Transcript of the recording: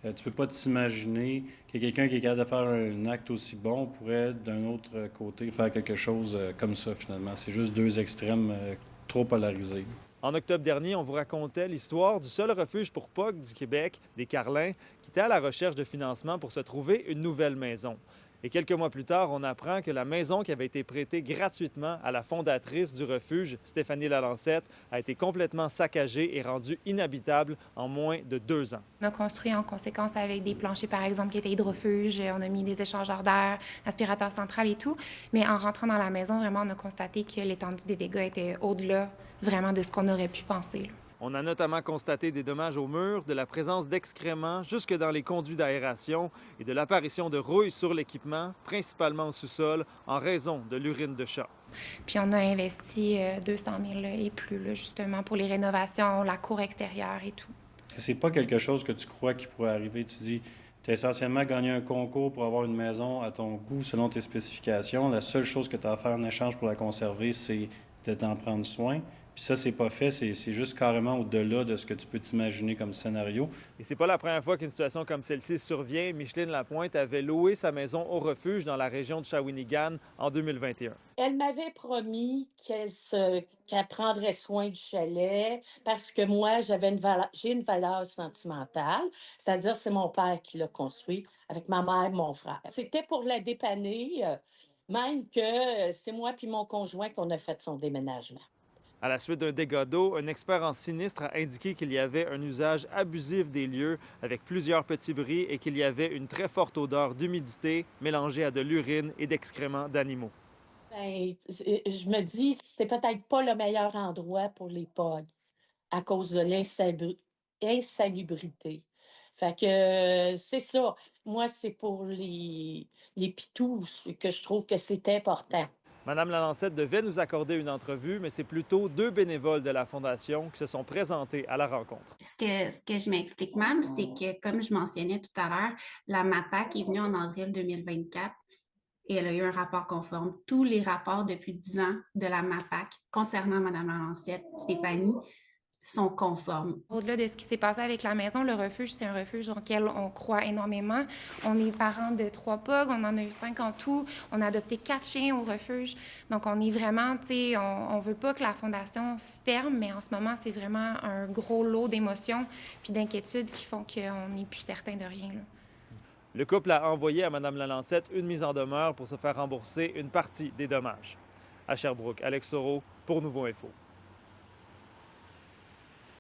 Tu peux pas t'imaginer que quelqu'un qui est capable de faire un acte aussi bon pourrait, d'un autre côté, faire quelque chose comme ça, finalement. C'est juste deux extrêmes trop polarisés. En octobre dernier, on vous racontait l'histoire du seul refuge pour POC du Québec, des Carlins, qui était à la recherche de financement pour se trouver une nouvelle maison. Et quelques mois plus tard, on apprend que la maison qui avait été prêtée gratuitement à la fondatrice du refuge, Stéphanie Lalancette, a été complètement saccagée et rendue inhabitable en moins de 2 ans. On a construit en conséquence avec des planchers, par exemple, qui étaient hydrofuges. On a mis des échangeurs d'air, aspirateur central et tout. Mais en rentrant dans la maison, vraiment, on a constaté que l'étendue des dégâts était au-delà vraiment de ce qu'on aurait pu penser, là. On a notamment constaté des dommages aux murs, de la présence d'excréments jusque dans les conduits d'aération et de l'apparition de rouille sur l'équipement, principalement au sous-sol, en raison de l'urine de chat. Puis on a investi 200 000 et plus, là, justement, pour les rénovations, la cour extérieure et tout. C'est pas quelque chose que tu crois qui pourrait arriver. Tu dis, tu as essentiellement gagné un concours pour avoir une maison à ton goût, selon tes spécifications. La seule chose que tu as à faire en échange pour la conserver, c'est de t'en prendre soin. Puis ça, c'est pas fait, c'est juste carrément au-delà de ce que tu peux t'imaginer comme scénario. Et c'est pas la première fois qu'une situation comme celle-ci survient. Micheline Lapointe avait loué sa maison au refuge dans la région de Shawinigan en 2021. Elle m'avait promis qu'elle prendrait soin du chalet parce que moi, j'ai une valeur sentimentale, c'est-à-dire c'est mon père qui l'a construit avec ma mère, mon frère. C'était pour la dépanner, même que c'est moi puis mon conjoint qu'on a fait son déménagement. À la suite d'un dégât d'eau, un expert en sinistre a indiqué qu'il y avait un usage abusif des lieux avec plusieurs petits bris et qu'il y avait une très forte odeur d'humidité mélangée à de l'urine et d'excréments d'animaux. Ben, je me dis, c'est peut-être pas le meilleur endroit pour les pogs à cause de l'insalubrité. Fait que c'est ça. Moi, c'est pour les pitous que je trouve que c'est important. Madame Lalancette devait nous accorder une entrevue, mais c'est plutôt 2 bénévoles de la Fondation qui se sont présentés à la rencontre. Ce que je m'explique mal, c'est que, comme je mentionnais tout à l'heure, la MAPAC est venue en avril 2024 et elle a eu un rapport conforme. Tous les rapports depuis 10 ans de la MAPAC concernant Mme Lalancette, Stéphanie, sont conformes. Au-delà de ce qui s'est passé avec la maison, le refuge, c'est un refuge auquel on croit énormément. On est parents de 3 pogs, on en a eu 5 en tout. On a adopté 4 chiens au refuge. Donc, on est vraiment, tu sais, on veut pas que la fondation se ferme, mais en ce moment, c'est vraiment un gros lot d'émotions puis d'inquiétudes qui font qu'on n'est plus certain de rien, là. Le couple a envoyé à Mme Lalancette une mise en demeure pour se faire rembourser une partie des dommages. À Sherbrooke, Alex Soro pour Nouveau Info.